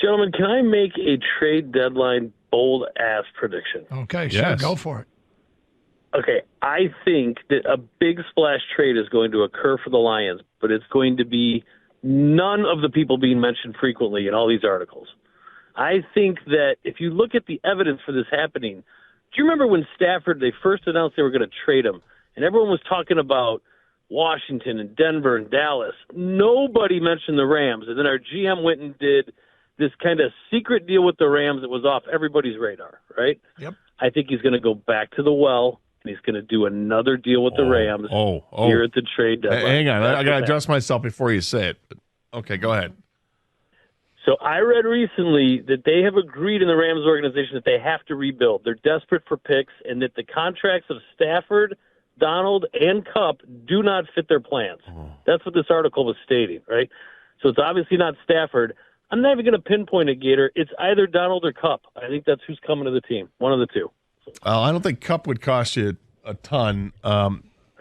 Gentlemen, can I make a trade deadline bold-ass prediction? Okay, sure, yes. go for it. Okay, I think that a big splash trade is going to occur for the Lions, but it's going to be none of the people being mentioned frequently in all these articles. I think that if you look at the evidence for this happening, do you remember when Stafford, they first announced they were going to trade him, and everyone was talking about Washington and Denver and Dallas? Nobody mentioned the Rams, and then our GM went and did this kind of secret deal with the Rams that was off everybody's radar, right? Yep. I think he's going to go back to the well, and he's going to do another deal with the Rams here at the trade deadline. Hang on. I got to adjust myself before you say it. Okay, go ahead. So I read recently that they have agreed in the Rams organization that they have to rebuild. They're desperate for picks, and that the contracts of Stafford, Donald, and Kupp do not fit their plans. That's what this article was stating, right? So it's obviously not Stafford. I'm not even going to pinpoint it, Gator. It's either Donald or Kupp. I think that's who's coming to the team. One of the two. I don't think Kupp would cost you a ton. I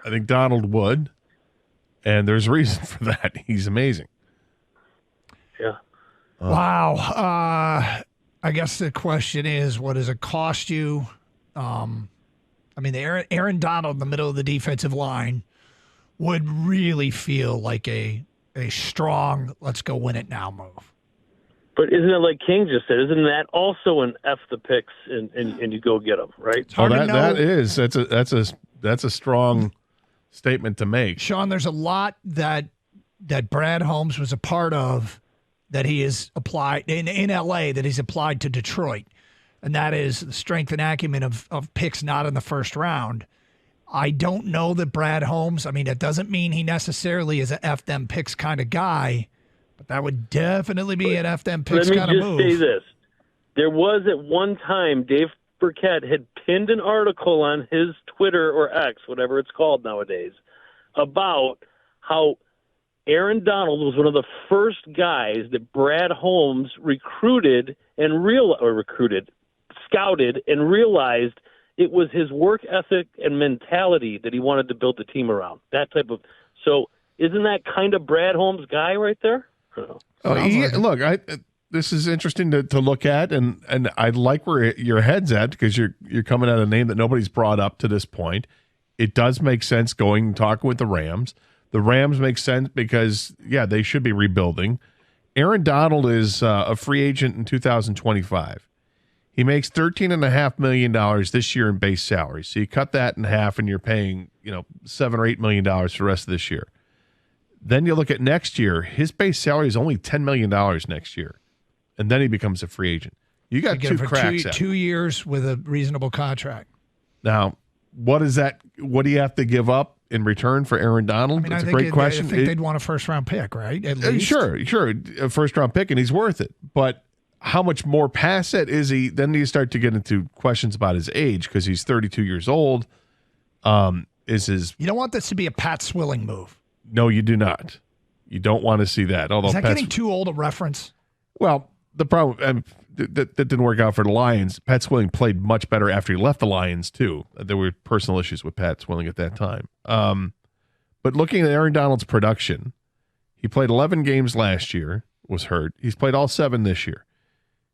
think Donald would, and there's a reason for that. He's amazing. Yeah. Wow. I guess the question is, what does it cost you? Aaron Donald in the middle of the defensive line would really feel like a strong, let's go win it now move. But isn't it like King just said? Isn't that also an F the picks and you go get them, right? That's a strong statement to make. Sean, there's a lot that Brad Holmes was a part of that he has applied in LA that he's applied to Detroit. And that is the strength and acumen of picks not in the first round. I don't know that Brad Holmes, that doesn't mean he necessarily is a F them picks kind of guy, but that would definitely be an F them picks kind of move. Let me just say this. There was at one time Dave Burkett had pinned an article on his Twitter or X, whatever it's called nowadays, about how Aaron Donald was one of the first guys that Brad Holmes scouted and realized it was his work ethic and mentality that he wanted to build the team around. That type of. So isn't that kind of Brad Holmes guy right there? This is interesting to look at, and I like where your head's at because you're coming at a name that nobody's brought up to this point. It does make sense going and talking with the Rams. The Rams make sense because, they should be rebuilding. Aaron Donald is a free agent in 2025. He makes $13.5 million this year in base salary. So you cut that in half and you're paying, $7 or $8 million for the rest of this year. Then you look at next year, his base salary is only $10 million next year. And then he becomes a free agent. You got two cracks at 2 years with a reasonable contract. Now, what is that? What do you have to give up in return for Aaron Donald? That's a great question. I think they'd want a first-round pick, right? At least. Sure. A first-round pick, and he's worth it. But how much more past that is he? Then you start to get into questions about his age because he's 32 years old. You don't want this to be a Pat Swilling move. No, you do not. You don't want to see that. Although is that getting too old a reference? Well, the problem that didn't work out for the Lions. Pat Swilling played much better after he left the Lions too. There were personal issues with Pat Swilling at that time. But looking at Aaron Donald's production, he played 11 games last year, was hurt. He's played all 7 this year.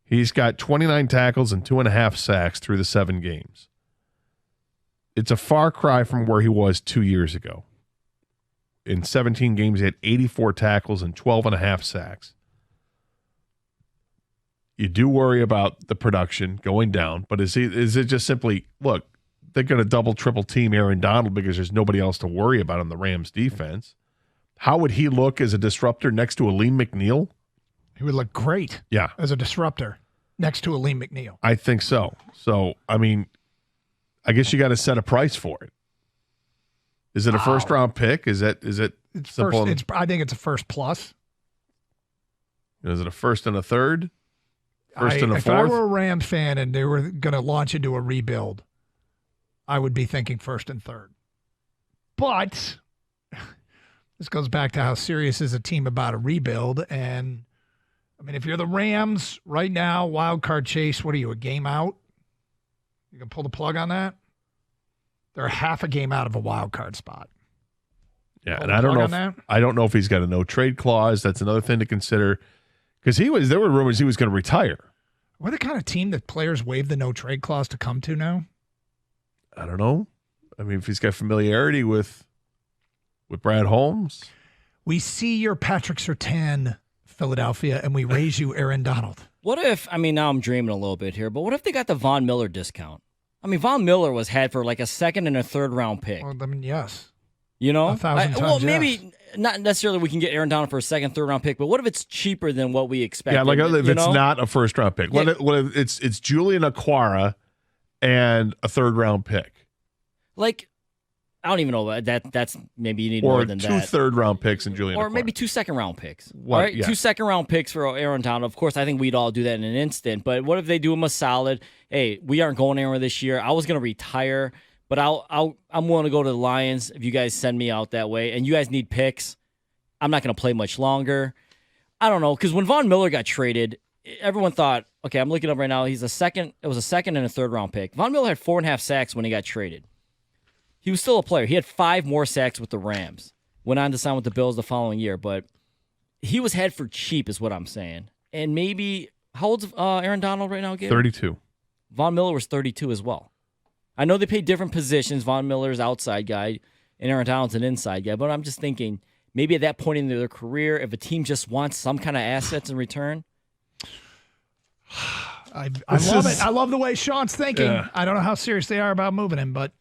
He's got 29 tackles and 2.5 sacks through the 7 games. It's a far cry from where he was 2 years ago. In 17 games, he had 84 tackles and 12.5 sacks. You do worry about the production going down, but is it just simply, look, they're going to double, triple team Aaron Donald because there's nobody else to worry about on the Rams defense. How would he look as a disruptor next to Aleem McNeil? He would look great as a disruptor next to Aleem McNeil. I think so. So, I guess you got to set a price for it. Is it a first-round pick? Is it simple? I think it's a first plus. Is it a first and a third? First and a if fourth? I were a Rams fan and they were going to launch into a rebuild, I would be thinking first and third. But this goes back to how serious is a team about a rebuild. And, if you're the Rams right now, wild card chase, what are you, a game out? You can pull the plug on that? They're half a game out of a wild card spot. Yeah, and I don't know if he's got a no trade clause. That's another thing to consider Because there were rumors he was going to retire. We're the kind of team that players waive the no trade clause to come to now. I don't know. I mean, if he's got familiarity with Brad Holmes. We see your Patrick Surtain, Philadelphia, and we raise you Aaron Donald. What if, I mean, now I'm dreaming a little bit here, but what if they got the Von Miller discount? I mean, Von Miller was had for like a second and a third round pick. Well, I mean, yes. You know? 1,000 times, well, yes. maybe not necessarily we can get Aaron Donald for a second, third round pick, but what if it's cheaper than what we expect? Yeah, like if it's not a first round pick. Yeah. What if it's Julian Aquara and a third round pick? Like, I don't even know that's maybe you need or more than that. Or 2 third-round picks in Julian Or Aquara. maybe 2 second-round picks. What? All right, Yeah. 2 second-round picks for Aaron Donald. Of course, I think we'd all do that in an instant. But what if they do him a solid? Hey, we aren't going anywhere this year. I was going to retire, but I'm willing to go to the Lions if you guys send me out that way. And you guys need picks. I'm not going to play much longer. I don't know, because when Von Miller got traded, everyone thought, okay, I'm looking up right now. It was a second and a third-round pick. Von Miller had 4.5 sacks when he got traded. He was still a player. He had 5 more sacks with the Rams. Went on to sign with the Bills the following year, but he was had for cheap is what I'm saying. And maybe, how old's Aaron Donald right now, Gabe? 32. Von Miller was 32 as well. I know they pay different positions. Von Miller's outside guy, and Aaron Donald's an inside guy, but I'm just thinking maybe at that point in their career, if a team just wants some kind of assets in return. I love it. I love the way Sean's thinking. Yeah. I don't know how serious they are about moving him, but